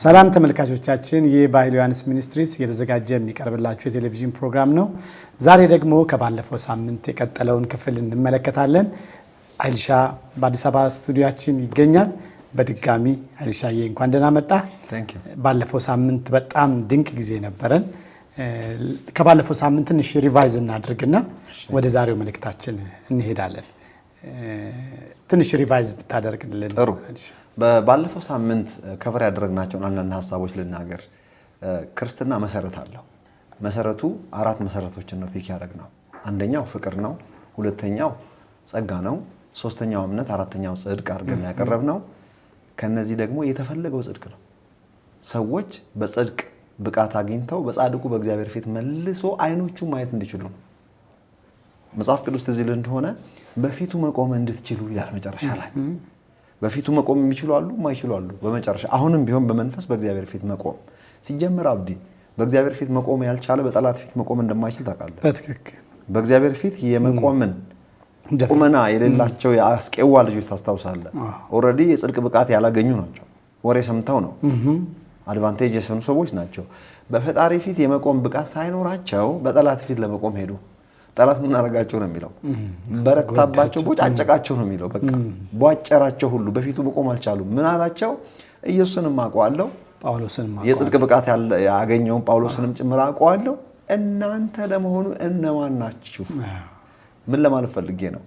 ሰላም ተመልካቾቻችን ይህ በኃይሉ ዮሐንስ ሚኒስትሪስ እየተዘጋጀ የሚቀርብላችሁ የቴሌቪዥን ፕሮግራም ነው። ዛሬ ደግሞ ከባለፈው ሳምንት የቀጠለውን ክፍል እንመለከታለን። አይልሻ በአዲስ አበባ ስቱዲዮአችን ይገኛል። በድጋሚ አይልሻዬ እንኳን ደህና መጣ። ባለፈው ሳምንት በጣም ድንቅ ጊዜ ነበረን። ከባለፈው ሳምንት ትንሽ ሪቫይዝ እናድርግና ወደ ዛሬው መልእክታችን እንሄዳለን። ትንሽ ሪቫይዝ ብታደርግልን ጥሩ። ባለፈው ሳምንት ከቨር ያደረግናቸውን አንዳንድ ሀሳቦች ልናገር። ክርስትና መሰረት አለው። መሰረቱ አራት መሰረቶችን ነው ፒክ ያደረግነው። አንደኛው ፍቅር ነው፣ ሁለተኛው ጸጋ ነው፣ ሶስተኛው እምነት፣ አራተኛው ጽድቅ አድርገን ያቀረብነው። ከነዚህ ደግሞ የተፈለገው ጽድቅ ነው። ሰዎች በጽድቅ ብቃት አግኝተው በጻድቁ በእግዚአብሔር ፊት መልሶ አይኖቹ ማየት እንዲችሉ ነው። መጽሐፍ ቅዱስ ትዝ ይል እንደሆነ በፊቱ መቆም እንድትችሉ ይላል መጨረሻ ላይ። በፊቱ መቆም የሚችሉ አሉ፣ ማይችሉ አሉ። በመጨረሻ አሁንም ቢሆን በመንፈስ በእግዚአብሔር ፊት መቆም ሲጀምር አብዲ በእግዚአብሔር ፊት መቆም ያልቻለ በጠላት ፊት መቆም እንደማይችል ታውቃለህ። በትክክል በእግዚአብሔር ፊት የመቆምን ቁመና የሌላቸው የአስቄዋ ልጆች ታስታውሳለህ። ኦልሬዲ የጽድቅ ብቃት ያላገኙ ናቸው። ወሬ ሰምተው ነው አድቫንቴጅ የሰኑ ሰዎች ናቸው። በፈጣሪ ፊት የመቆም ብቃት ሳይኖራቸው በጠላት ፊት ለመቆም ሄዱ። ጠላት ምን አደረጋቸው ነው የሚለው? በረታባቸው፣ ቦጫጨቃቸው ነው የሚለው። በቃ ቧጨራቸው ሁሉ በፊቱ መቆም አልቻሉም። ምን አላቸው? ኢየሱስንም አውቀዋለሁ፣ የጽድቅ ብቃት ያገኘውን ጳውሎስንም ጭምር አውቀዋለሁ። እናንተ ለመሆኑ እነማን ናችሁ? ምን ለማለት ፈልጌ ነው?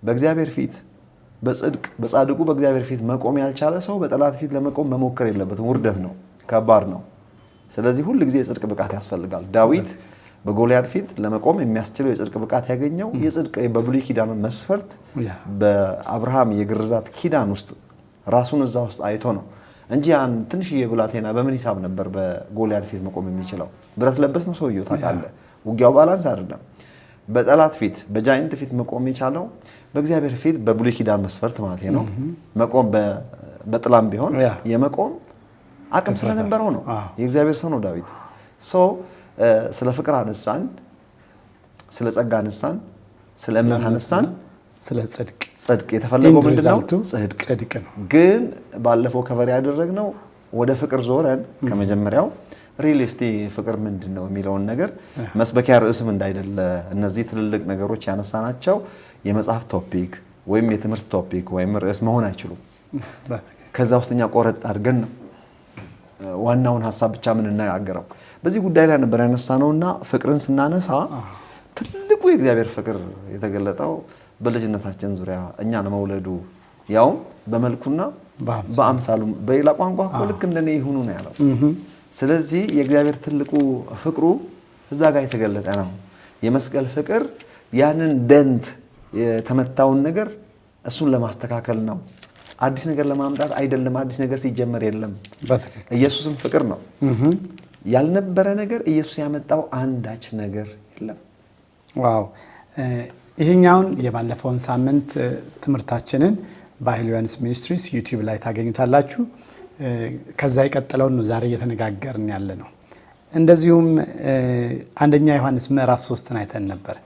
በእግዚአብሔር ፊት በጽድቅ በጻድቁ በእግዚአብሔር ፊት መቆም ያልቻለ ሰው በጠላት ፊት ለመቆም መሞከር የለበትም። ውርደት ነው፣ ከባድ ነው። ስለዚህ ሁል ጊዜ የጽድቅ ብቃት ያስፈልጋል። ዳዊት በጎልያድ ፊት ለመቆም የሚያስችለው የጽድቅ ብቃት ያገኘው የጽድቅ በብሉይ ኪዳን መስፈርት በአብርሃም የግርዛት ኪዳን ውስጥ ራሱን እዛ ውስጥ አይቶ ነው እንጂ ያን ትንሽዬ ብላቴና በምን ሂሳብ ነበር በጎልያድ ፊት መቆም የሚችለው? ብረት ለበስ ነው ሰውየው፣ ታውቃለህ። ውጊያው ባላንስ አይደለም። በጠላት ፊት በጃይንት ፊት መቆም የቻለው በእግዚአብሔር ፊት በብሉይ ኪዳን መስፈርት ማለት ነው። መቆም በጥላም ቢሆን የመቆም አቅም ስለነበረው ነው። የእግዚአብሔር ሰው ነው ዳዊት። ስለ ፍቅር አነሳን፣ ስለ ጸጋ አነሳን፣ ስለ እምነት አነሳን፣ ስለ ጽድቅ የተፈለገው ምንድነው? ጽድቅ ነው። ግን ባለፈው ከቨር ያደረግነው ወደ ፍቅር ዞረን ከመጀመሪያው ሪሊስቲ ፍቅር ምንድነው የሚለውን ነገር መስበኪያ ርዕስም እንዳይደለ እነዚህ ትልልቅ ነገሮች ያነሳናቸው የመጽሐፍ ቶፒክ ወይም የትምህርት ቶፒክ ወይም ርዕስ መሆን አይችሉም። ከዛ ውስጥኛ ቆረጥ አድርገን ነው ዋናውን ሀሳብ ብቻ የምንነጋገረው። በዚህ ጉዳይ ላይ ነበር ያነሳነውና ፍቅርን ስናነሳ ትልቁ የእግዚአብሔር ፍቅር የተገለጠው በልጅነታችን ዙሪያ እኛን መውለዱ፣ ያውም በመልኩና በአምሳሉ። በሌላ ቋንቋ እኮ ልክ እንደኔ ይሁኑ ነው ያለው። ስለዚህ የእግዚአብሔር ትልቁ ፍቅሩ እዛ ጋር የተገለጠ ነው። የመስቀል ፍቅር ያንን ደንት የተመታውን ነገር እሱን ለማስተካከል ነው። አዲስ ነገር ለማምጣት አይደለም። አዲስ ነገር ሲጀመር የለም። ኢየሱስም ፍቅር ነው። ያልነበረ ነገር ኢየሱስ ያመጣው አንዳች ነገር የለም። ዋው! ይሄኛውን የባለፈውን ሳምንት ትምህርታችንን በኃይሉ ዮሐንስ ሚኒስትሪስ ዩቲዩብ ላይ ታገኙታላችሁ። ከዛ የቀጠለውን ነው ዛሬ እየተነጋገርን ያለ ነው። እንደዚሁም አንደኛ ዮሐንስ ምዕራፍ 3ን አይተን ነበር።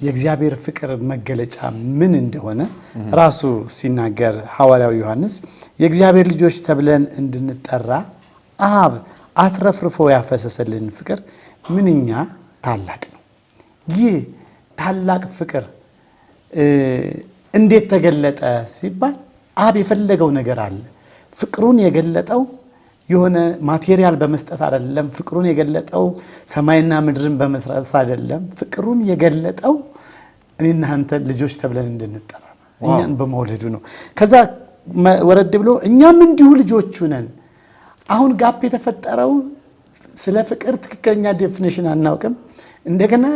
የእግዚአብሔር ፍቅር መገለጫ ምን እንደሆነ ራሱ ሲናገር ሐዋርያው ዮሐንስ የእግዚአብሔር ልጆች ተብለን እንድንጠራ አብ አትረፍርፎ ያፈሰሰልን ፍቅር ምንኛ ታላቅ ነው። ይህ ታላቅ ፍቅር እንዴት ተገለጠ ሲባል አብ የፈለገው ነገር አለ። ፍቅሩን የገለጠው የሆነ ማቴሪያል በመስጠት አይደለም። ፍቅሩን የገለጠው ሰማይና ምድርን በመስራት አይደለም። ፍቅሩን የገለጠው እኔና አንተ ልጆች ተብለን እንድንጠራ እኛን በመውለዱ ነው። ከዛ ወረድ ብሎ እኛም እንዲሁ ልጆቹ ነን። አሁን ጋፕ የተፈጠረው ስለ ፍቅር ትክክለኛ ዴፊኒሽን አናውቅም። እንደገና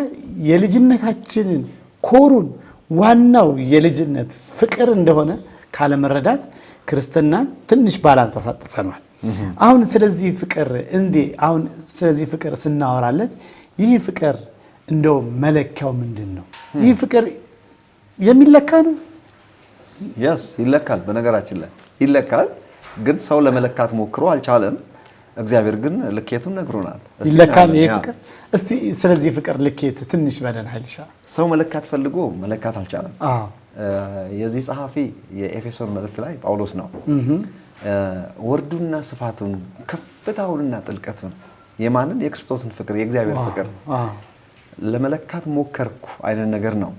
የልጅነታችንን ኮሩን ዋናው የልጅነት ፍቅር እንደሆነ ካለመረዳት ክርስትናን ትንሽ ባላንስ አሳጥፈናል። አሁን ስለዚህ ፍቅር ስናወራለት ይህ ፍቅር እንደው መለኪያው ምንድን ነው? ይህ ፍቅር የሚለካ ነው? ይለካል። በነገራችን ላይ ይለካል፣ ግን ሰው ለመለካት ሞክሮ አልቻለም። እግዚአብሔር ግን ልኬቱን ነግሮናል። ይለካል ይሄ ፍቅር። እስቲ ስለዚህ ፍቅር ልኬት ትንሽ በደን ኃይልሻ። ሰው መለካት ፈልጎ መለካት አልቻለም። የዚህ ጸሐፊ የኤፌሶን መልእክት ላይ ጳውሎስ ነው። ወርዱና ስፋቱን ከፍታውንና ጥልቀቱን የማንን የክርስቶስን ፍቅር የእግዚአብሔር ፍቅር ለመለካት ሞከርኩ አይነት ነገር ነው።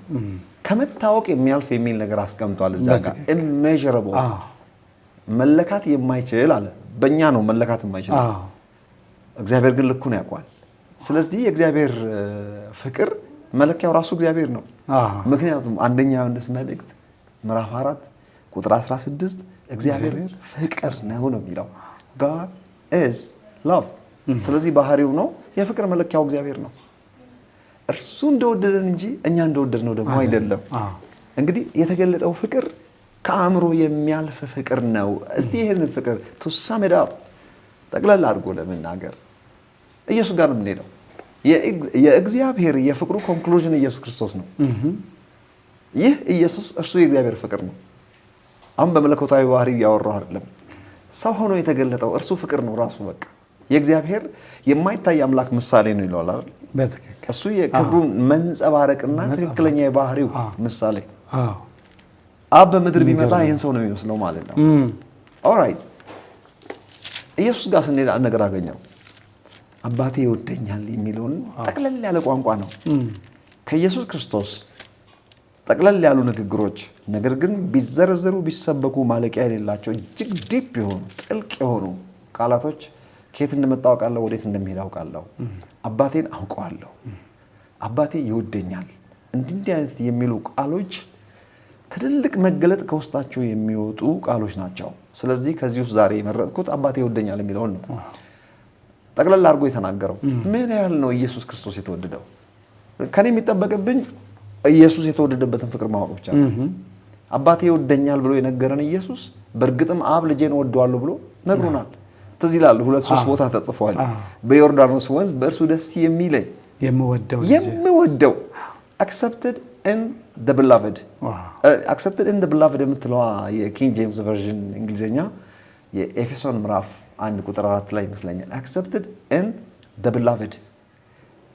ከመታወቅ የሚያልፍ የሚል ነገር አስቀምጧል እዛ ጋር immeasurable መለካት የማይችል አለ። በእኛ ነው መለካት የማይችል እግዚአብሔር ግን ልኩን ያውቃል። ስለዚህ የእግዚአብሔር ፍቅር መለኪያው ራሱ እግዚአብሔር ነው። ምክንያቱም አንደኛ ዮሐንስ መልእክት ምዕራፍ 4 ቁጥር 16 እግዚአብሔር ፍቅር ነው የሚለው God is love። ስለዚህ ባህሪው ነው የፍቅር መለኪያው እግዚአብሔር ነው። እርሱ እንደወደደን እንጂ እኛ እንደወደድነው ደግሞ አይደለም። እንግዲህ የተገለጠው ፍቅር ከአእምሮ የሚያልፍ ፍቅር ነው። እስቲ ይሄንን ፍቅር to sum it up ጠቅለል አድርጎ ለመናገር ኢየሱስ ጋር ነው የምንሄደው። የእግዚአብሔር የፍቅሩ ኮንክሉዥን ኢየሱስ ክርስቶስ ነው። ይህ ኢየሱስ እርሱ የእግዚአብሔር ፍቅር ነው። አሁን በመለኮታዊ ባህሪ ያወራው አይደለም። ሰው ሆኖ የተገለጠው እርሱ ፍቅር ነው ራሱ። በቃ የእግዚአብሔር የማይታይ አምላክ ምሳሌ ነው ይለዋል አይደል? በትክክል እሱ የክብሩን መንጸባረቅና ትክክለኛ የባህሪው ምሳሌ። አብ በምድር ቢመጣ ይህን ሰው ነው የሚመስለው ማለት ነው። ኦልራይት ኢየሱስ ጋር ስንሄድ አንድ ነገር አገኘው። አባቴ ይወደኛል የሚለውን ጠቅለል ያለ ቋንቋ ነው ከኢየሱስ ክርስቶስ ጠቅለል ያሉ ንግግሮች፣ ነገር ግን ቢዘረዘሩ ቢሰበኩ ማለቂያ የሌላቸው እጅግ ዲፕ የሆኑ ጥልቅ የሆኑ ቃላቶች ከየት እንደመጣ አውቃለሁ፣ ወዴት እንደሚሄድ አውቃለሁ፣ አባቴን አውቀዋለሁ፣ አባቴ ይወደኛል፣ እንዲህ አይነት የሚሉ ቃሎች ትልልቅ መገለጥ ከውስጣቸው የሚወጡ ቃሎች ናቸው። ስለዚህ ከዚህ ውስጥ ዛሬ የመረጥኩት አባቴ ይወደኛል የሚለውን ነው። ጠቅለል አድርጎ የተናገረው ምን ያህል ነው ኢየሱስ ክርስቶስ የተወደደው? ከኔ የሚጠበቅብኝ ኢየሱስ የተወደደበትን ፍቅር ማወቅ ብቻ ነው። አባቴ ይወደኛል ብሎ የነገረን ኢየሱስ በእርግጥም አብ ልጄን ወደዋለሁ ብሎ ነግሮናል። ትዝ ይላል 2-3 ቦታ ተጽፏል። በዮርዳኖስ ወንዝ በእርሱ ደስ የሚለኝ የምወደው accepted in the beloved accepted in the beloved የምትለዋ የኪንግ ጄምስ ቨርዥን እንግሊዘኛ የኤፌሶን ምዕራፍ 1 ቁጥር 4 ላይ ይመስለኛል accepted in the beloved።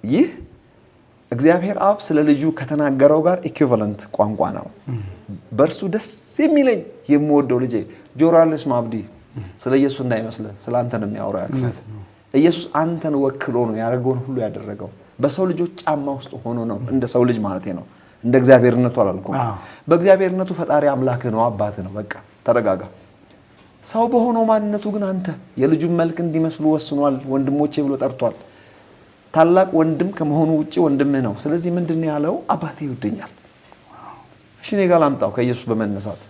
ይህ እግዚአብሔር አብ ስለ ልጁ ከተናገረው ጋር ኢኩቫለንት ቋንቋ ነው። በእርሱ ደስ የሚለኝ የምወደው ልጄ ጆራልስ ማብዲ ስለ ኢየሱስ እንዳይመስልህ ስለ አንተ ነው የሚያወራው። ያክፋት ኢየሱስ አንተን ወክሎ ነው ያደረገውን ሁሉ ያደረገው። በሰው ልጆች ጫማ ውስጥ ሆኖ ነው፣ እንደ ሰው ልጅ ማለት ነው። እንደ እግዚአብሔርነቱ አላልኩም። በእግዚአብሔርነቱ ፈጣሪ አምላክ ነው፣ አባት ነው። በቃ ተረጋጋ። ሰው በሆነው ማንነቱ ግን አንተ የልጁን መልክ እንዲመስሉ ወስኗል። ወንድሞቼ ብሎ ጠርቷል። ታላቅ ወንድም ከመሆኑ ውጪ ወንድምህ ነው። ስለዚህ ምንድነው ያለው? አባቴ ይወደኛል። እሺ እኔ ጋር ላምጣው ከኢየሱስ በመነሳት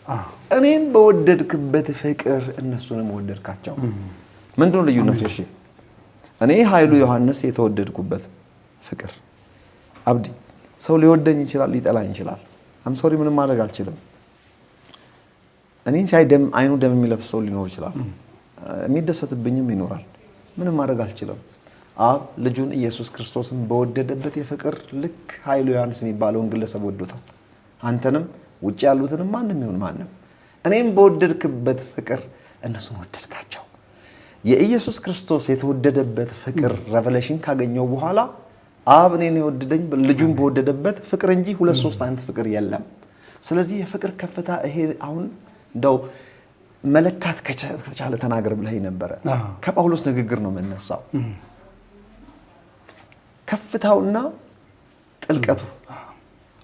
እኔን በወደድክበት ፍቅር እነሱንም ወደድካቸው። ምንድነው ልዩነቱ? እሺ እኔ ኃይሉ ዮሐንስ የተወደድኩበት ፍቅር አብዲ ሰው ሊወደኝ ይችላል፣ ሊጠላኝ ይችላል። አም ሶሪ ምንም ማድረግ አልችልም። እኔን ሲያይ ደም አይኑ ደም የሚለብስ ሰው ሊኖር ይችላል፣ የሚደሰትብኝም ይኖራል። ምንም ማድረግ አልችልም። አብ ልጁን ኢየሱስ ክርስቶስን በወደደበት የፍቅር ልክ ኃይሉ ዮሐንስ የሚባለውን ግለሰብ ወዶታል። አንተንም ውጭ ያሉትንም ማንም ይሁን ማንም እኔም በወደድክበት ፍቅር እነሱን ወደድካቸው። የኢየሱስ ክርስቶስ የተወደደበት ፍቅር ሬቨሌሽን ካገኘው በኋላ አብ እኔን የወደደኝ ልጁን በወደደበት ፍቅር እንጂ 2-3 አይነት ፍቅር የለም። ስለዚህ የፍቅር ከፍታ ይሄ አሁን እንደው መለካት ከቻለ ተናገር ብለህ ነበረ። ከጳውሎስ ንግግር ነው የምነሳው። ከፍታውና ጥልቀቱ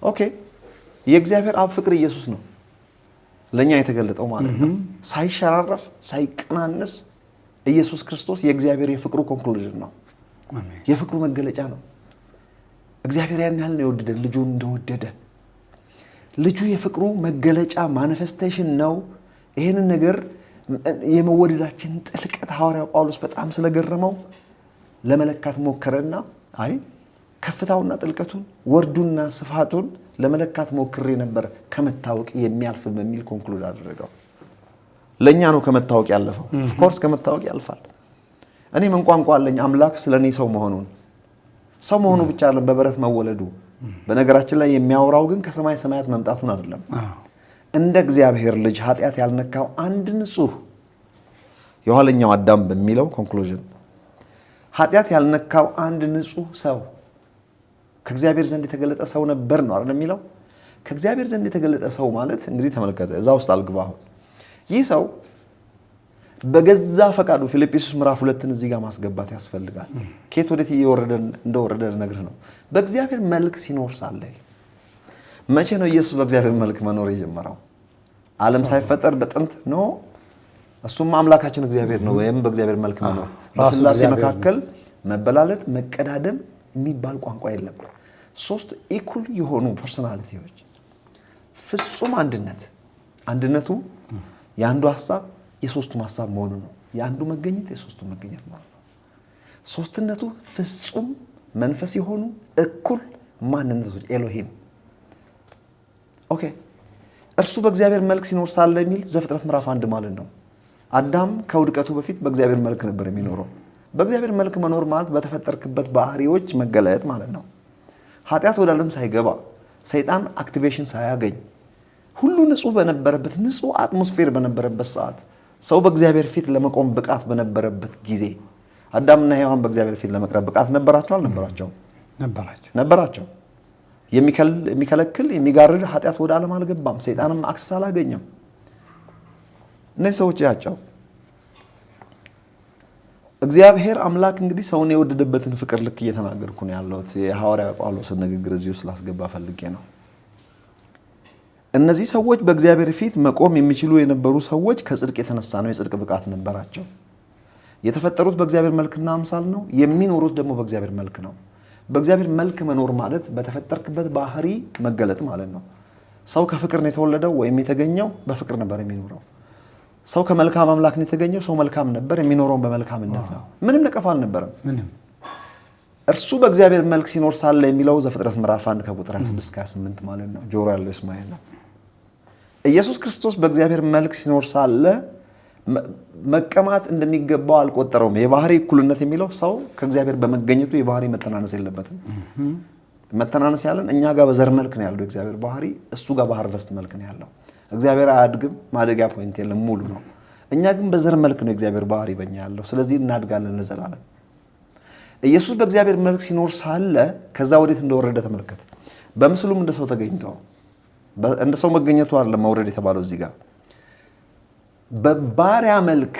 ኦኬ። የእግዚአብሔር አብ ፍቅር ኢየሱስ ነው ለኛ የተገለጠው ማለት ነው። ሳይሸራረፍ ሳይቀናነስ ኢየሱስ ክርስቶስ የእግዚአብሔር የፍቅሩ ኮንክሉዥን ነው፣ የፍቅሩ መገለጫ ነው። እግዚአብሔር ያን ያህል ነው የወደደን ልጁን እንደወደደ። ልጁ የፍቅሩ መገለጫ ማኒፌስቴሽን ነው። ይሄንን ነገር የመወደዳችን ጥልቀት ሐዋርያው ጳውሎስ በጣም ስለገረመው ለመለካት ሞከረና አይ ከፍታውና ጥልቀቱን ወርዱና ስፋቱን ለመለካት ሞክሬ ነበር ከመታወቅ የሚያልፍ በሚል ኮንክሉድ አደረገው። ለኛ ነው ከመታወቅ ያለፈው። ኦፍ ኮርስ ከመታወቅ ያልፋል። እኔ ምን ቋንቋ አለኝ አምላክ ስለኔ ሰው መሆኑን፣ ሰው መሆኑ ብቻ አይደለም በበረት መወለዱ። በነገራችን ላይ የሚያወራው ግን ከሰማይ ሰማያት መምጣቱን አይደለም። እንደ እግዚአብሔር ልጅ ኃጢአት ያልነካው አንድ ንጹህ የኋለኛው አዳም በሚለው ኮንክሉዥን ኃጢአት ያልነካው አንድ ንጹህ ሰው ከእግዚአብሔር ዘንድ የተገለጠ ሰው ነበር ነው አይደል የሚለው። ከእግዚአብሔር ዘንድ የተገለጠ ሰው ማለት እንግዲህ ተመልከተ፣ እዛ ውስጥ አልግባ። አሁን ይህ ሰው በገዛ ፈቃዱ ፊልጵስዩስ ምዕራፍ 2ን እዚህ ጋር ማስገባት ያስፈልጋል። ከየት ወዴት እየወረደ እንደወረደ ነግርህ ነው። በእግዚአብሔር መልክ ሲኖር ሳለ መቼ ነው ኢየሱስ በእግዚአብሔር መልክ መኖር የጀመረው? ዓለም ሳይፈጠር በጥንት ነው። እሱም አምላካችን እግዚአብሔር ነው። ወይም በእግዚአብሔር መልክ መኖር በስላሴ መካከል መበላለጥ መቀዳደም የሚባል ቋንቋ የለም። ሶስት ኢኩል የሆኑ ፐርሶናሊቲዎች ፍጹም አንድነቱ የአንዱ ሐሳብ የሶስቱ ሐሳብ መሆኑ ነው። የአንዱ መገኘት የሶስቱ መገኘት ማለት ነው። ሶስትነቱ ፍጹም መንፈስ የሆኑ እኩል ማንነቶች ኤሎሂም። ኦኬ እርሱ በእግዚአብሔር መልክ ሲኖር ሳለ የሚል ዘፍጥረት ምዕራፍ 1 ማለት ነው። አዳም ከውድቀቱ በፊት በእግዚአብሔር መልክ ነበር የሚኖረው። በእግዚአብሔር መልክ መኖር ማለት በተፈጠርክበት ባህሪዎች መገለጥ ማለት ነው። ኃጢአት ወደ ዓለም ሳይገባ ሰይጣን አክቲቬሽን ሳያገኝ ሁሉ ንጹህ በነበረበት ንጹህ አትሞስፌር በነበረበት ሰዓት ሰው በእግዚአብሔር ፊት ለመቆም ብቃት በነበረበት ጊዜ አዳምና ሔዋን በእግዚአብሔር ፊት ለመቅረብ ብቃት ነበራቸው አልነበራቸውም? ነበራቸው። የሚከለክል የሚጋርድ ኃጢአት ወደ ዓለም አልገባም። ሰይጣንም አክሰስ አላገኘም። እነዚህ ሰዎች ያቸው እግዚአብሔር አምላክ እንግዲህ ሰውን የወደደበትን ፍቅር ልክ እየተናገርኩ ነው ያለሁት። የሐዋርያ ጳውሎስን ንግግር እዚህ ውስጥ ላስገባ ፈልጌ ነው። እነዚህ ሰዎች በእግዚአብሔር ፊት መቆም የሚችሉ የነበሩ ሰዎች ከጽድቅ የተነሳ ነው። የጽድቅ ብቃት ነበራቸው። የተፈጠሩት በእግዚአብሔር መልክና አምሳል ነው። የሚኖሩት ደግሞ በእግዚአብሔር መልክ ነው። በእግዚአብሔር መልክ መኖር ማለት በተፈጠርክበት ባህሪ መገለጥ ማለት ነው። ሰው ከፍቅር ነው የተወለደው ወይም የተገኘው በፍቅር ነበር የሚኖረው። ሰው ከመልካም አምላክ ነው የተገኘው። ሰው መልካም ነበር የሚኖረው በመልካምነት ነው። ምንም ነቀፋ አልነበረም። እርሱ በእግዚአብሔር መልክ ሲኖር ሳለ የሚለው ዘፍጥረት ምዕራፍ 1 ከቁጥር 26-28 ማለት ነው። ጆሮ ያለው እስማኤል ነው። ኢየሱስ ክርስቶስ በእግዚአብሔር መልክ ሲኖር ሳለ መቀማት እንደሚገባው አልቆጠረውም። የባህሪ እኩልነት የሚለው ሰው ከእግዚአብሔር በመገኘቱ የባህሪ መተናነስ የለበትም። መተናነስ ያለን እኛ ጋር በዘር መልክ ነው ያለው እግዚአብሔር ባህሪ፣ እሱ ጋር በሃርቨስት መልክ ነው ያለው። እግዚአብሔር አያድግም፣ ማደጊያ ፖይንት የለም፣ ሙሉ ነው። እኛ ግን በዘር መልክ ነው እግዚአብሔር ባህሪ በእኛ ያለው። ስለዚህ እናድጋለን ለዘላለም። ኢየሱስ በእግዚአብሔር መልክ ሲኖር ሳለ ከዛ ወዴት እንደወረደ ተመልከት። በምስሉም እንደ ሰው ተገኝተው እንደ ሰው መገኘቱ አይደለም መውረድ የተባለው እዚህ ጋር በባሪያ መልክ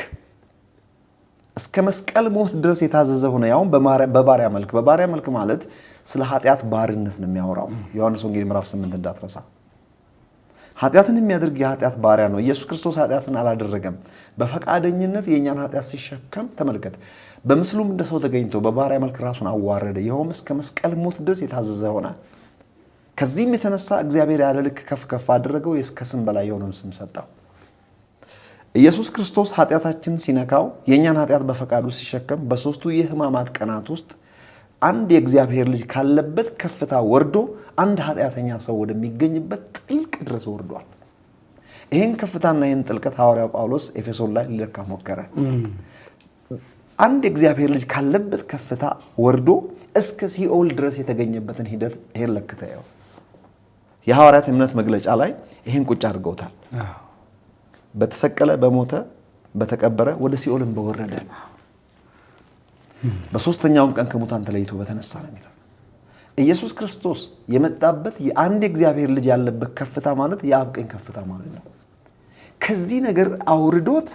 እስከ መስቀል ሞት ድረስ የታዘዘ ሆነ። ያውም በባሪያ መልክ። በባሪያ መልክ ማለት ስለ ኃጢአት ባርነት ነው የሚያወራው። ዮሐንስ ወንጌል ምዕራፍ 8 እንዳትረሳ። ኃጢአትን የሚያደርግ የኃጢአት ባሪያ ነው። ኢየሱስ ክርስቶስ ኃጢአትን አላደረገም። በፈቃደኝነት የእኛን ኃጢአት ሲሸከም ተመልከት። በምስሉም እንደ ሰው ተገኝቶ በባሪያ መልክ ራሱን አዋረደ። ይኸውም እስከ መስቀል ሞት ድረስ የታዘዘ ሆነ። ከዚህም የተነሳ እግዚአብሔር ያለ ልክ ከፍ ከፍ አደረገው፣ ከስም በላይ የሆነውን ስም ሰጠው። ኢየሱስ ክርስቶስ ኃጢአታችን ሲነካው የእኛን ኃጢአት በፈቃዱ ሲሸከም በሶስቱ የሕማማት ቀናት ውስጥ አንድ የእግዚአብሔር ልጅ ካለበት ከፍታ ወርዶ አንድ ኃጢአተኛ ሰው ወደሚገኝበት ጥልቅ ድረስ ወርዷል። ይህን ከፍታና ይህን ጥልቀት ሐዋርያው ጳውሎስ ኤፌሶን ላይ ሊለካ ሞከረ። አንድ የእግዚአብሔር ልጅ ካለበት ከፍታ ወርዶ እስከ ሲኦል ድረስ የተገኘበትን ሂደት ይሄን ለክተው የሐዋርያት እምነት መግለጫ ላይ ይህን ቁጭ አድርገውታል። በተሰቀለ በሞተ በተቀበረ ወደ ሲኦልም በወረደ በሶስተኛውም ቀን ከሙታን ተለይቶ በተነሳ ነው የሚለው። ኢየሱስ ክርስቶስ የመጣበት የአንድ የእግዚአብሔር ልጅ ያለበት ከፍታ ማለት የአብ ቀኝ ከፍታ ማለት ነው። ከዚህ ነገር አውርዶት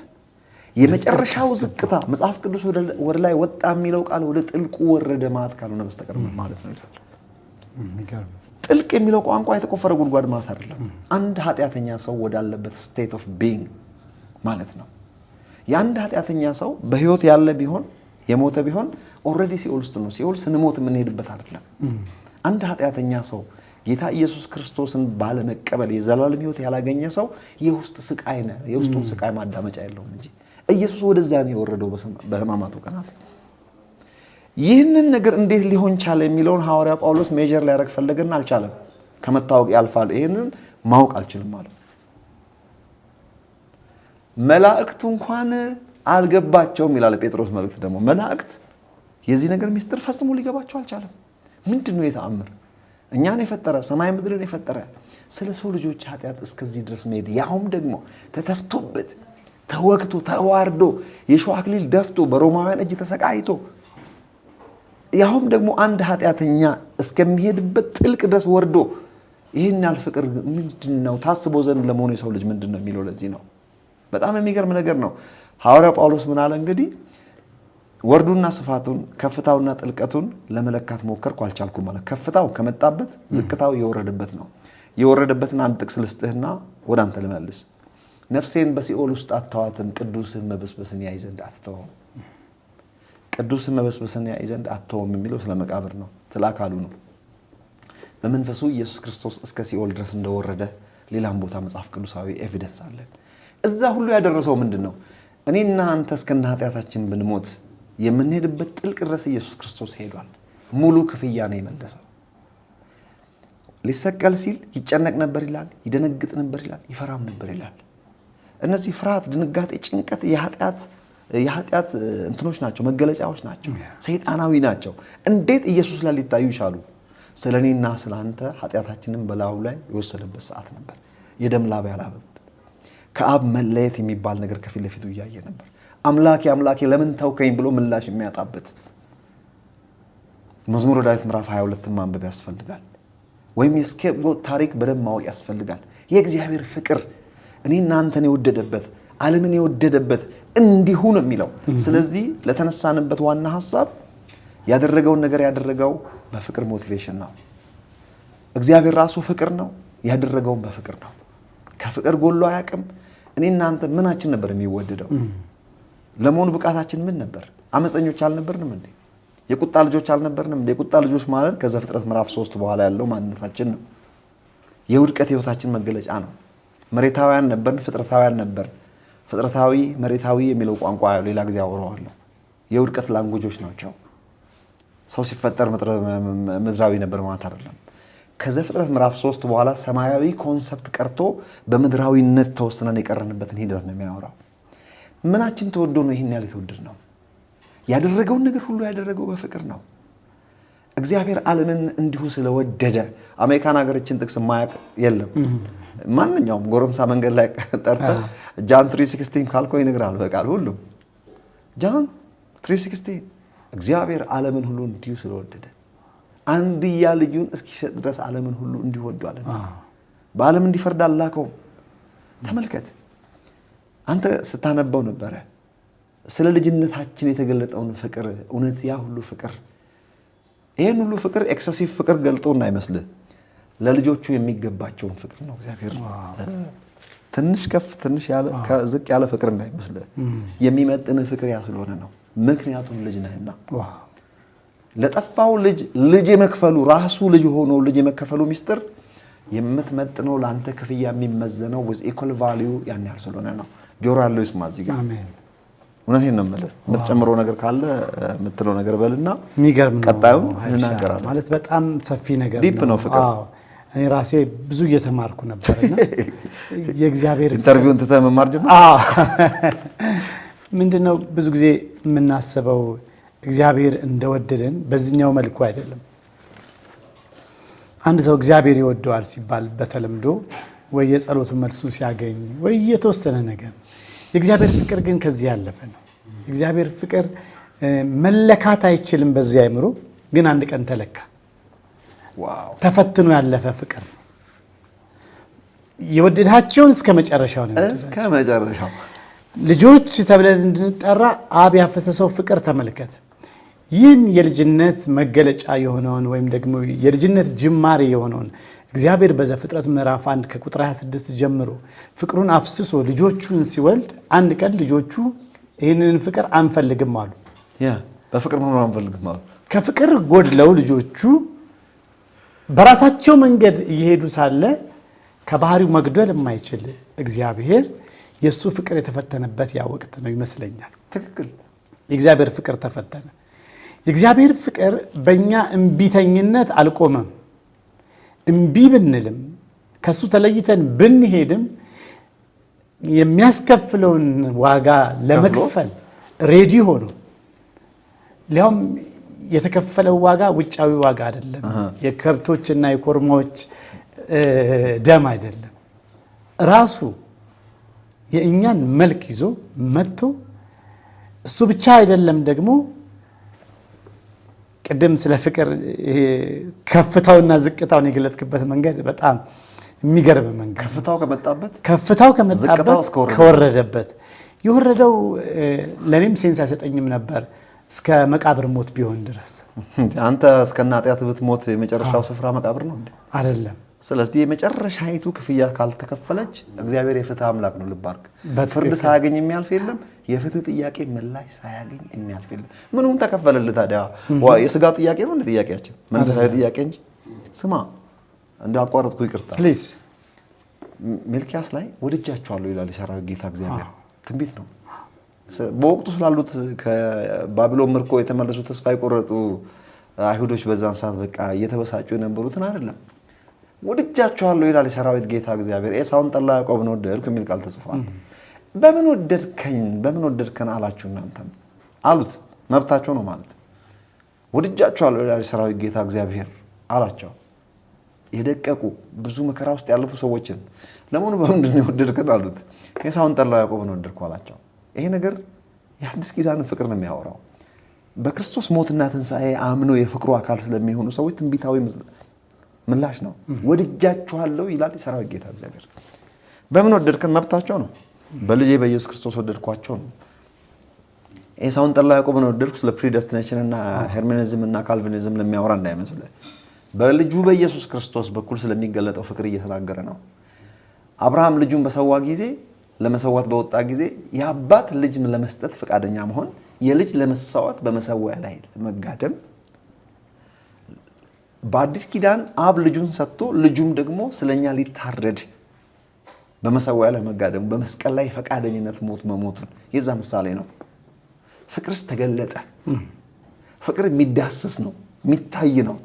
የመጨረሻው ዝቅታ መጽሐፍ ቅዱስ ወደ ላይ ወጣ የሚለው ቃል ወደ ጥልቁ ወረደ ማለት ካልሆነ በስተቀር ማለት ነው ይላል። ጥልቅ የሚለው ቋንቋ የተቆፈረ ጉድጓድ ማለት አይደለም። አንድ ኃጢአተኛ ሰው ወዳለበት ስቴት ኦፍ ቢይንግ ማለት ነው። የአንድ ኃጢአተኛ ሰው በህይወት ያለ ቢሆን የሞተ ቢሆን ኦልሬዲ ሲኦል ውስጥ ነው። ሲኦል ስንሞት የምንሄድበት አይደለም። አንድ ኃጢአተኛ ሰው ጌታ ኢየሱስ ክርስቶስን ባለመቀበል የዘላለም ህይወት ያላገኘ ሰው የውስጥ ስቃይ ነው። የውስጡን ስቃይ ማዳመጫ የለውም እንጂ ኢየሱስ ወደዛ ነው የወረደው በሕማማቱ ቀናት። ይህንን ነገር እንዴት ሊሆን ቻለ የሚለውን ሐዋርያ ጳውሎስ ሜጀር ሊያደርግ ፈለገና አልቻለም። ከመታወቅ ያልፋል። ይህንን ማወቅ አልችልም ማለት መላእክቱ እንኳን አልገባቸውም ይላል ጴጥሮስ መልእክት ደግሞ መላእክት የዚህ ነገር ሚስጥር ፈጽሞ ሊገባቸው አልቻለም። ምንድነው የተአምር? እኛን የፈጠረ ሰማይ ምድርን የፈጠረ ስለ ሰው ልጆች ኃጢአት እስከዚህ ድረስ መሄድ ያውም ደግሞ ተተፍቶበት ተወግቶ ተዋርዶ የሾህ አክሊል ደፍቶ በሮማውያን እጅ ተሰቃይቶ ያውም ደግሞ አንድ ኃጢአተኛ እስከሚሄድበት ጥልቅ ድረስ ወርዶ ይህን ያህል ፍቅር ምንድነው? ታስቦ ዘንድ ለመሆኑ የሰው ልጅ ምንድነው የሚለው ለዚህ ነው። በጣም የሚገርም ነገር ነው። ሐዋርያው ጳውሎስ ምን አለ እንግዲህ ወርዱና ስፋቱን ከፍታውና ጥልቀቱን ለመለካት ሞከርኩ አልቻልኩም ማለት ከፍታው ከመጣበት ዝቅታው የወረደበት ነው። የወረደበትን አንድ ጥቅስ ልስጥህና ወደ አንተ ልመልስ። ነፍሴን በሲኦል ውስጥ አተዋትም ቅዱስን መበስበስን ያይ ዘንድ አትተውም። ቅዱስን መበስበስን ያይ ዘንድ አትተውም የሚለው ስለ መቃብር ነው፣ ስለ አካሉ ነው። በመንፈሱ ኢየሱስ ክርስቶስ እስከ ሲኦል ድረስ እንደወረደ ሌላም ቦታ መጽሐፍ ቅዱሳዊ ኤቪደንስ አለን። እዛ ሁሉ ያደረሰው ምንድን ነው? እኔና አንተ እስከነ ኃጢአታችን ብንሞት የምንሄድበት ጥልቅ ድረስ ኢየሱስ ክርስቶስ ሄዷል። ሙሉ ክፍያ ነው የመለሰው። ሊሰቀል ሲል ይጨነቅ ነበር ይላል፣ ይደነግጥ ነበር ይላል፣ ይፈራም ነበር ይላል። እነዚህ ፍርሃት፣ ድንጋጤ፣ ጭንቀት የኃጢአት እንትኖች ናቸው፣ መገለጫዎች ናቸው፣ ሰይጣናዊ ናቸው። እንዴት ኢየሱስ ላይ ሊታዩ ቻሉ? ስለ እኔና ስለ አንተ ኃጢአታችንን በላዩ ላይ የወሰደበት ሰዓት ነበር። የደም ላብ ያላበበት ከአብ መለየት የሚባል ነገር ከፊት ለፊቱ እያየ ነበር። አምላኬ አምላኬ ለምን ተውከኝ ብሎ ምላሽ የሚያጣበት መዝሙረ ዳዊት ምዕራፍ 22 ማንበብ ያስፈልጋል። ወይም የስኬፕጎት ታሪክ በደንብ ማወቅ ያስፈልጋል። የእግዚአብሔር ፍቅር እኔና አንተን የወደደበት ዓለምን የወደደበት እንዲሁ ነው የሚለው። ስለዚህ ለተነሳንበት ዋና ሐሳብ ያደረገውን ነገር ያደረገው በፍቅር ሞቲቬሽን ነው። እግዚአብሔር ራሱ ፍቅር ነው፣ ያደረገውን በፍቅር ነው። ከፍቅር ጎሎ አያውቅም። እኔና አንተ ምናችን ነበር የሚወደደው? ለመሆኑ ብቃታችን ምን ነበር? አመፀኞች አልነበርንም እንዴ? የቁጣ ልጆች አልነበርንም እንዴ? የቁጣ ልጆች ማለት ከዘፍጥረት ምዕራፍ 3 በኋላ ያለው ማንነታችን ነው። የውድቀት ህይወታችን መገለጫ ነው። መሬታውያን ነበርን፣ ፍጥረታውያን ነበርን። ፍጥረታዊ መሬታዊ የሚለው ቋንቋ ሌላ ጊዜ አወራዋለሁ። የውድቀት ላንጉጆች ናቸው። ሰው ሲፈጠር ምድራዊ ነበር ማለት አይደለም። ከዘፍጥረት ምዕራፍ 3 በኋላ ሰማያዊ ኮንሰፕት ቀርቶ በምድራዊነት ተወስነን የቀረንበትን ሂደት ነው የሚያወራው። ምናችን ተወዶ ነው ይህን ያህል የተወደድ ነው? ያደረገውን ነገር ሁሉ ያደረገው በፍቅር ነው። እግዚአብሔር ዓለምን እንዲሁ ስለወደደ አሜሪካን ሀገርችን ጥቅስ የማያውቅ የለም። ማንኛውም ጎረምሳ መንገድ ላይ ጠርተህ ጃን 3:16 ካልከው ይነግራል በቃል ሁሉ። ጃን 3:16 እግዚአብሔር ዓለምን ሁሉ እንዲሁ ስለወደደ አንድያ ልጁን እስኪሰጥ ድረስ ዓለምን ሁሉ እንዲሁ ወዷል። በዓለም እንዲፈርድ አላከውም። ተመልከት፣ አንተ ስታነበው ነበረ ስለ ልጅነታችን የተገለጠውን ፍቅር። እውነት ያ ሁሉ ፍቅር፣ ይሄን ሁሉ ፍቅር ኤክሰሲቭ ፍቅር ገልጦ እንዳይመስልህ፣ ለልጆቹ የሚገባቸውን ፍቅር ነው እግዚአብሔር። ትንሽ ከፍ ትንሽ ያለ ዝቅ ያለ ፍቅር እንዳይመስልህ፣ የሚመጥን ፍቅር ያ ስለሆነ ነው። ምክንያቱም ልጅ ነህና ለጠፋው ልጅ የመክፈሉ ራሱ ልጅ ሆኖ ልጅ የመከፈሉ ሚስጥር የምትመጥነው ለአንተ ክፍያ የሚመዘነው with equal value ያን ያህል ስለሆነ ነው። ጆሮ ያለው ይስማ እዚህ ጋር። አሜን። እውነቴን ነው የምልህ። የምትጨምረው ነገር ካለ የምትለው ነገር በልና የሚገርም ነው። ቀጣዩን እንናገራለን። ማለት በጣም ሰፊ ነገር ዲፕ ነው ፍቅር። እኔ ራሴ ብዙ እየተማርኩ ነበርና የእግዚአብሔር ኢንተርቪውን ትተህ መማር ጀመርክ? ምንድነው ብዙ ጊዜ የምናስበው እግዚአብሔር እንደወደደን በዚህኛው መልኩ አይደለም። አንድ ሰው እግዚአብሔር ይወደዋል ሲባል በተለምዶ ወይ የጸሎቱ መልሱ ሲያገኝ ወይ የተወሰነ ነገር። የእግዚአብሔር ፍቅር ግን ከዚህ ያለፈ ነው። የእግዚአብሔር ፍቅር መለካት አይችልም በዚህ አይምሮ፣ ግን አንድ ቀን ተለካ። ዋው! ተፈትኖ ያለፈ ፍቅር ነው። የወደዳቸውን እስከ መጨረሻው ነው። እስከ መጨረሻው ልጆች ተብለን እንድንጠራ አብ ያፈሰሰው ፍቅር ተመልከት። ይህን የልጅነት መገለጫ የሆነውን ወይም ደግሞ የልጅነት ጅማሬ የሆነውን እግዚአብሔር በዘፍጥረት ምዕራፍ 1 ከቁጥር 26 ጀምሮ ፍቅሩን አፍስሶ ልጆቹን ሲወልድ አንድ ቀን ልጆቹ ይህንን ፍቅር አንፈልግም አሉ። በፍቅር መሆኑን አንፈልግም አሉ። ከፍቅር ጎድለው ልጆቹ በራሳቸው መንገድ እየሄዱ ሳለ ከባህሪው መግደል የማይችል እግዚአብሔር የሱ ፍቅር የተፈተነበት ያ ወቅት ነው ይመስለኛል። ትክክል። የእግዚአብሔር ፍቅር ተፈተነ። የእግዚአብሔር ፍቅር በእኛ እምቢተኝነት አልቆመም። እምቢ ብንልም ከሱ ተለይተን ብንሄድም የሚያስከፍለውን ዋጋ ለመክፈል ሬዲ ሆኖ፣ ሊያውም የተከፈለው ዋጋ ውጫዊ ዋጋ አይደለም። የከብቶችና የኮርማዎች ደም አይደለም። ራሱ የእኛን መልክ ይዞ መጥቶ እሱ ብቻ አይደለም ደግሞ ቅድም ስለ ፍቅር ከፍታውና ዝቅታውን የገለጥክበት መንገድ በጣም የሚገርም መንገድ። ከፍታው ከመጣበት ከወረደበት የወረደው ለኔም ሴንስ አይሰጠኝም ነበር እስከ መቃብር ሞት ቢሆን ድረስ። አንተ እስከ እናጥያት ብትሞት የመጨረሻው ስፍራ መቃብር ነው እንዴ? አይደለም። ስለዚህ የመጨረሻይቱ ክፍያ ካልተከፈለች እግዚአብሔር የፍትህ አምላክ ነው። ልብ አድርግ። ፍርድ ሳያገኝ የሚያልፍ የለም። የፍትህ ጥያቄ ምላሽ ሳያገኝ የሚያልፍ የለም። ምኑን ተከፈለልህ ታዲያ? የስጋ ጥያቄ ነው እንደ ጥያቄያችን መንፈሳዊ ጥያቄ እንጂ። ስማ እንደ አቋረጥኩ ይቅርታ ፕሊዝ። ሚልኪያስ ላይ ወድጃቸዋለሁ ይላል የሰራዊት ጌታ እግዚአብሔር። ትንቢት ነው። በወቅቱ ስላሉት ከባቢሎን ምርኮ የተመለሱ ተስፋ የቆረጡ አይሁዶች በዛን ሰዓት በቃ እየተበሳጩ የነበሩትን አይደለም። ወድጃቸዋለሁ ይላል የሰራዊት ጌታ እግዚአብሔር። ኤሳውን ጠላ ያዕቆብን ወደድኩ የሚል ቃል ተጽፏል። በምን ወደድከን አላችሁ እናንተም አሉት። መብታቸው ነው ማለት። ወድጃቸዋለሁ ይላል የሰራዊት ጌታ እግዚአብሔር አላቸው። የደቀቁ ብዙ መከራ ውስጥ ያለፉ ሰዎችን ለመሆኑ በምንድን ነው የወደድከን አሉት። ኤሳውን ጠላ ያዕቆብን ወደድኩ አላቸው። ይሄ ነገር የአዲስ ኪዳንን ፍቅር ነው የሚያወራው። በክርስቶስ ሞትና ትንሣኤ አምነው የፍቅሩ አካል ስለሚሆኑ ሰዎች ትንቢታዊ ምላሽ ነው። ወድጃችኋለሁ ይላል የሰራዊት ጌታ እግዚአብሔር። በምን ወደድከን? መብታቸው ነው። በልጄ በኢየሱስ ክርስቶስ ወደድኳቸው ነው። ኤሳውን ጠላ ያዕቆብን ወደድኩ ስለ ፕሪደስቲኔሽን እና ሄርሜኒዝም እና ካልቪኒዝም ለሚያወራ እንዳይመስል በልጁ በኢየሱስ ክርስቶስ በኩል ስለሚገለጠው ፍቅር እየተናገረ ነው። አብርሃም ልጁን በሰዋ ጊዜ ለመሰዋት በወጣ ጊዜ የአባት ልጅ ለመስጠት ፈቃደኛ መሆን፣ የልጅ ለመሰዋት በመሰዊያ ላይ መጋደም። በአዲስ ኪዳን አብ ልጁን ሰጥቶ ልጁም ደግሞ ስለኛ ሊታረድ በመሰዊያ ላይ መጋደም፣ በመስቀል ላይ ፈቃደኝነት ሞት መሞቱን የዛ ምሳሌ ነው። ፍቅርስ ተገለጠ። ፍቅር የሚዳሰስ ነው፣ የሚታይ ነው።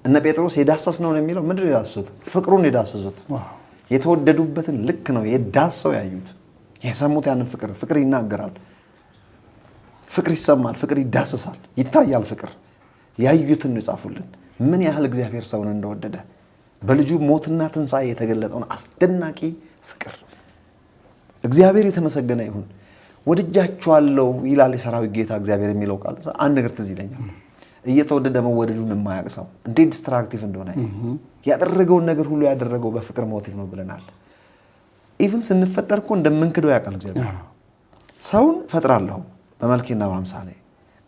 እነ ጴጥሮስ የዳሰስ ነው የሚለው ምንድን ነው የዳሰሱት? ፍቅሩን የዳሰሱት። የተወደዱበትን ልክ ነው የዳሰው ያዩት፣ የሰሙት ያንን ፍቅር። ፍቅር ይናገራል፣ ፍቅር ይሰማል፣ ፍቅር ይዳሰሳል፣ ይታያል። ፍቅር ያዩትን ነው የጻፉልን። ምን ያህል እግዚአብሔር ሰውን እንደወደደ በልጁ ሞትና ትንሣኤ የተገለጠውን አስደናቂ ፍቅር። እግዚአብሔር የተመሰገነ ይሁን። ወድጃችኋለሁ ይላል የሰራዊት ጌታ እግዚአብሔር የሚለው ቃል አንድ ነገር ትዝ ይለኛል። እየተወደደ መወደዱን የማያውቅ ሰው እንዴት ዲስትራክቲቭ እንደሆነ ያደረገውን ነገር ሁሉ ያደረገው በፍቅር ሞቲቭ ነው ብለናል። ኢቭን ስንፈጠር እኮ እንደምንክደው ያውቃል እግዚአብሔር። ሰውን ፈጥራለሁ በመልኬና በአምሳሌ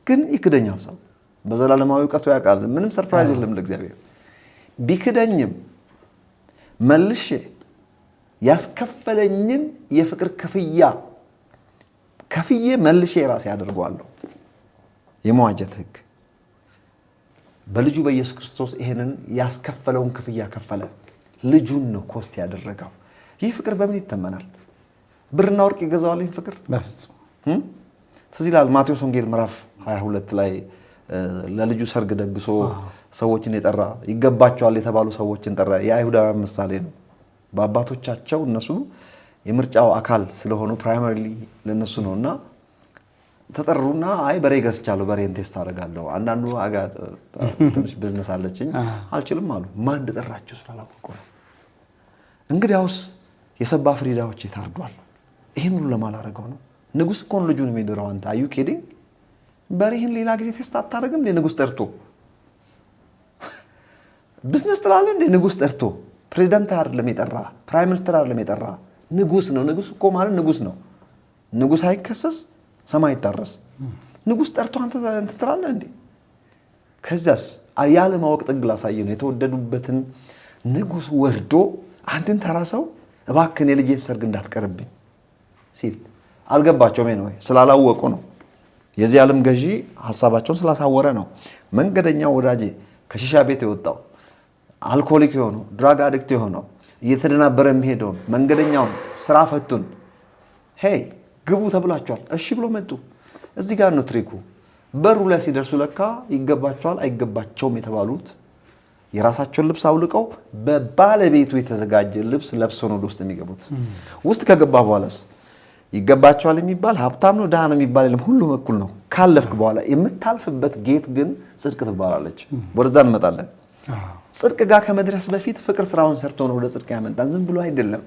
ግን ይክደኛል ሰው። በዘላለማዊ እውቀቱ ያውቃል። ምንም ሰርፕራይዝ የለም ለእግዚአብሔር። ቢክደኝም መልሼ ያስከፈለኝን የፍቅር ከፍዬ መልሼ ራሴ ያደርገዋለሁ። የመዋጀት ሕግ በልጁ በኢየሱስ ክርስቶስ ይሄንን ያስከፈለውን ክፍያ ከፈለ። ልጁን ነው ኮስት ያደረገው። ይህ ፍቅር በምን ይተመናል? ብርና ወርቅ ይገዛዋል ይህን ፍቅር? በፍጹም። ትዝ ይላል ማቴዎስ ወንጌል ምዕራፍ 22 ላይ ለልጁ ሰርግ ደግሶ ሰዎችን የጠራ ይገባቸዋል የተባሉ ሰዎችን ጠራ። የአይሁዳውያን ምሳሌ ነው። በአባቶቻቸው እነሱ የምርጫው አካል ስለሆኑ ፕራይመሪሊ ለነሱ ነውና ተጠሩና አይ በሬ ገዝቻለሁ፣ በሬን ቴስት አደርጋለሁ። አንዳንዱ ትንሽ ቢዝነስ አለችኝ አልችልም አሉ። ማን እንደጠራቸው ስላላወቁ ነው። እንግዲያውስ የሰባ ፍሪዳዎች ታርዷል። ይሄን ሁሉ ለማላረገው ነው። ንጉስ እኮ ነው ልጁን የሚድረው። አንተ አዩ ኬዲንግ በሬህን ሌላ ጊዜ ቴስት አታደርግም? ንጉስ ጠርቶ ቢዝነስ ትላለህ እንደ ንጉስ ጠርቶ ፕሬዚዳንት አይደለም የጠራ፣ ፕራይም ሚኒስተር አይደለም የጠራ፣ ንጉስ ነው። ንጉስ እኮ ማለት ንጉስ ነው። ንጉስ አይከሰስ ሰማይ ይታረስ። ንጉስ ጠርቶ አንተ ትላለህ እንዴ? ከዛስ ያለ ማወቅ ጥግ ላሳየ ነው። የተወደዱበትን ንጉስ ወርዶ አንድን ተራ ሰው እባክህ የልጄን ሰርግ እንዳትቀርብኝ ሲል አልገባቸውም ነው፣ ስላላወቁ ነው። የዚህ ዓለም ገዢ ሐሳባቸውን ስላሳወረ ነው። መንገደኛው ወዳጄ ከሺሻ ቤት የወጣው አልኮሊክ የሆነው ድራግ አዲክት የሆነው እየተደናበረ የሚሄደውን መንገደኛውን ስራ ፈቱን ሄይ ግቡ ተብላችኋል። እሺ ብሎ መጡ። እዚህ ጋር ነው ትሪኩ። በሩ ላይ ሲደርሱ ለካ ይገባቸዋል አይገባቸውም የተባሉት የራሳቸውን ልብስ አውልቀው በባለቤቱ የተዘጋጀ ልብስ ለብሰው ነው ወደ ውስጥ የሚገቡት። ውስጥ ከገባ በኋላስ ይገባቸዋል የሚባል ሀብታም ነው ድሃ ነው የሚባል የለም። ሁሉም እኩል ነው። ካለፍክ በኋላ የምታልፍበት ጌት ግን ጽድቅ ትባላለች። ወደዛ እንመጣለን። ጽድቅ ጋር ከመድረስ በፊት ፍቅር ስራውን ሰርቶ ነው ወደ ጽድቅ ያመጣን። ዝም ብሎ አይደለም።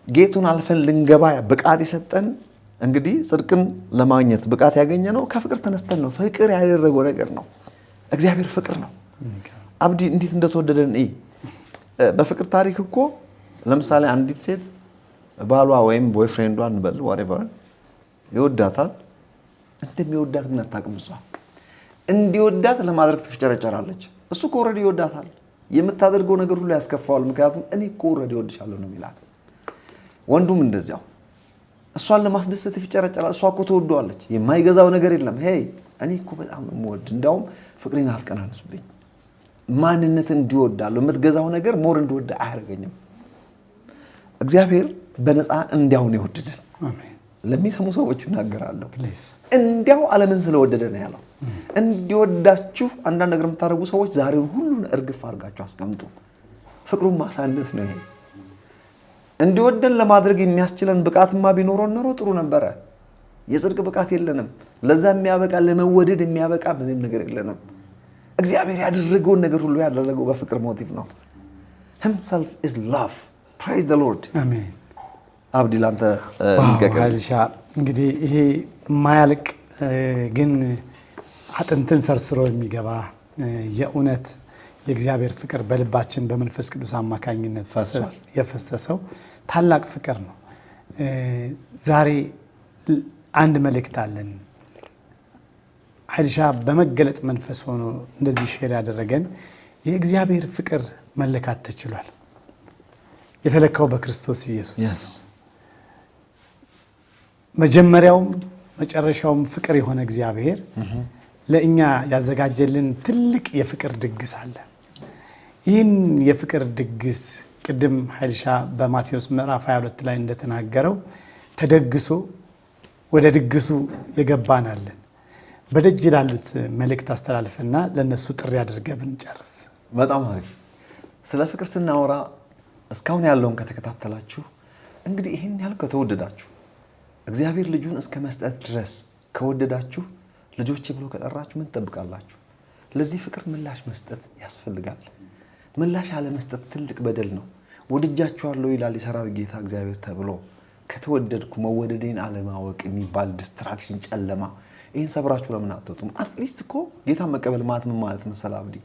ጌቱን አልፈን ልንገባ ብቃት የሰጠን እንግዲህ ጽድቅን ለማግኘት ብቃት ያገኘ ነው ከፍቅር ተነስተን ነው። ፍቅር ያደረገው ነገር ነው። እግዚአብሔር ፍቅር ነው። አብዲ እንዴት እንደተወደደን በፍቅር ታሪክ እኮ ለምሳሌ አንዲት ሴት ባሏ ወይም ቦይፍሬንዷ እንበል whatever ይወዳታል። እንደሚወዳት ግን አታውቅም። እሷ እንዲወዳት ለማድረግ ትፍጨረጨራለች። እሱ እኮ ኦልሬዲ ይወዳታል። የምታደርገው ነገር ሁሉ ያስከፋዋል። ምክንያቱም እኔ እኮ ኦልሬዲ እወድሻለሁ ነው የሚላት። ወንዱም እንደዚያው እሷን ለማስደሰት ይፍጨረጨራል። እሷ እኮ ትወደዋለች። የማይገዛው ነገር የለም። ሄይ እኔ እኮ በጣም የምወድ እንዳውም ፍቅሬን አትቀናንስብኝ። ማንነትን እንዲወዳለሁ የምትገዛው ነገር ሞር እንዲወድ አያደርገኝም። እግዚአብሔር በነፃ እንዲያውን ይወድድን። አሜን። ለሚሰሙ ሰዎች እናገራለሁ። እንዲያው ዓለምን ስለወደደ ነው ያለው። እንዲወዳችሁ አንዳንድ ነገር የምታደርጉ ሰዎች ዛሬውን ሁሉን እርግፍ አድርጋችሁ አስቀምጡ። ፍቅሩን ማሳነስ ነው ይሄ። እንዲወደን ለማድረግ የሚያስችለን ብቃትማ ቢኖረን ኖሮ ጥሩ ነበረ። የጽድቅ ብቃት የለንም። ለዛ የሚያበቃ ለመወደድ የሚያበቃ ምንም ነገር የለንም። እግዚአብሔር ያደረገውን ነገር ሁሉ ያደረገው በፍቅር ሞቲቭ ነው። himself is love. praise the lord. አሜን። አብዲ ላንተ እንገቀል። እንግዲህ ይሄ ማያልቅ ግን አጥንትን ሰርስሮ የሚገባ የእውነት የእግዚአብሔር ፍቅር በልባችን በመንፈስ ቅዱስ አማካኝነት የፈሰሰው ታላቅ ፍቅር ነው። ዛሬ አንድ መልእክት አለን። ኃይልሻ በመገለጥ መንፈስ ሆኖ እንደዚህ ሼር ያደረገን የእግዚአብሔር ፍቅር መለካት ተችሏል። የተለካው በክርስቶስ ኢየሱስ። መጀመሪያውም መጨረሻውም ፍቅር የሆነ እግዚአብሔር ለእኛ ያዘጋጀልን ትልቅ የፍቅር ድግስ አለ። ይህን የፍቅር ድግስ ቅድም ኃይልሻ በማቴዎስ ምዕራፍ 22 ላይ እንደተናገረው ተደግሶ ወደ ድግሱ የገባናለን። በደጅ ላሉት መልእክት አስተላልፍና ለነሱ ጥሪ አድርገህ ብንጨርስ። በጣም አሪፍ። ስለ ፍቅር ስናወራ እስካሁን ያለውን ከተከታተላችሁ እንግዲህ ይሄን ያህል ከተወደዳችሁ እግዚአብሔር ልጁን እስከ መስጠት ድረስ ከወደዳችሁ ልጆቼ ብሎ ከጠራችሁ ምን ትጠብቃላችሁ? ለዚህ ፍቅር ምላሽ መስጠት ያስፈልጋል። ምላሽ ያለ መስጠት ትልቅ በደል ነው። ወድጃችኋለሁ ይላል የሰራዊት ጌታ እግዚአብሔር ተብሎ ከተወደድኩ መወደዴን አለማወቅ የሚባል ዲስትራክሽን ጨለማ፣ ይህን ሰብራችሁ ለምን አትወጡም? አትሊስት እኮ ጌታ መቀበል ማለት ምን ማለት መሰለ አብዲ?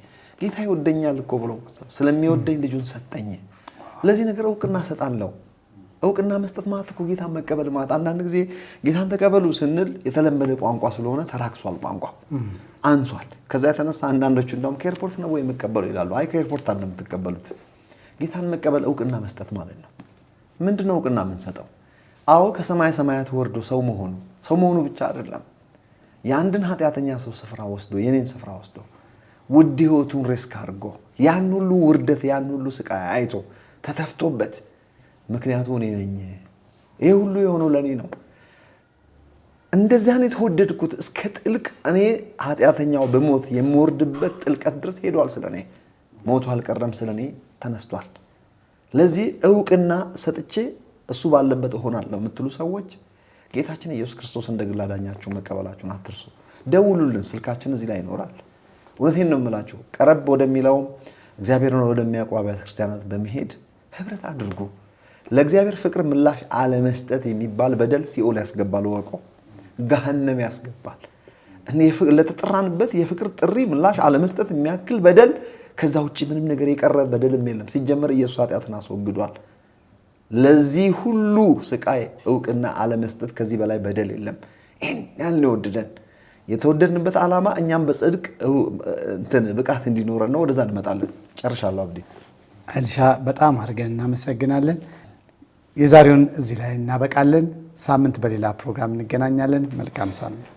ጌታ ይወደኛል እኮ ብሎ ማሰብ፣ ስለሚወደኝ ልጁን ሰጠኝ። ለዚህ ነገር እውቅና ሰጣለሁ። እውቅና መስጠት ማለት እኮ ጌታ መቀበል ማለት። አንዳንድ ጊዜ ጌታን ተቀበሉ ስንል የተለመደ ቋንቋ ስለሆነ ተራክሷል፣ ቋንቋ አንሷል። ከዛ የተነሳ አንዳንዶቹ እንደውም ከኤርፖርት ነው ወይ የምትቀበሉ ይላሉ። አይ ከኤርፖርት አይደለም የምትቀበሉት። ጌታን መቀበል እውቅና መስጠት ማለት ነው። ምንድነው እውቅና የምንሰጠው? አዎ ከሰማይ ሰማያት ወርዶ ሰው መሆኑ ብቻ አይደለም። የአንድን ኃጢአተኛ ሰው ስፍራ ወስዶ የኔን ስፍራ ወስዶ ውድ ህይወቱን ሪስክ አድርጎ ያን ሁሉ ውርደት ያን ሁሉ ስቃይ አይቶ ተተፍቶበት ምክንያቱ እኔ ነኝ። ይሄ ሁሉ የሆነው ለኔ ነው። እንደዚያ ነው የተወደድኩት። እስከ ጥልቅ እኔ ኃጢአተኛው በሞት የምወርድበት ጥልቀት ድረስ ሄዷል። ስለኔ ሞቱ አልቀረም፣ ስለኔ ተነስቷል። ለዚህ እውቅና ሰጥቼ እሱ ባለበት እሆናለሁ የምትሉ ሰዎች ጌታችን ኢየሱስ ክርስቶስ እንደ ግል አዳኛችሁ መቀበላችሁን አትርሱ። ደውሉልን፣ ስልካችን እዚህ ላይ ይኖራል። እውነቴን ነው የምላችሁ። ቀረብ ወደሚለውም እግዚአብሔርን ወደሚያውቁ አብያተ ክርስቲያናት በመሄድ ህብረት አድርጉ። ለእግዚአብሔር ፍቅር ምላሽ አለመስጠት የሚባል በደል ሲኦል ያስገባል፣ ወቆ ገሃነም ያስገባል። እኔ ለተጠራንበት የፍቅር ጥሪ ምላሽ አለመስጠት የሚያክል በደል ከዛ ውጪ ምንም ነገር የቀረ በደልም የለም። ሲጀመር ኢየሱስ ኃጢአትን አስወግዷል። ለዚህ ሁሉ ስቃይ እውቅና አለመስጠት ከዚህ በላይ በደል የለም። ይሄን ያልን ወደደን። የተወደድንበት ዓላማ እኛም በጽድቅ ብቃት እንዲኖረን ነው። ወደዛ እንመጣለን። ጨርሻለሁ። አብዲ ኃይልሻ በጣም አድርገን እናመሰግናለን። የዛሬውን እዚህ ላይ እናበቃለን። ሳምንት በሌላ ፕሮግራም እንገናኛለን። መልካም ሳምንት።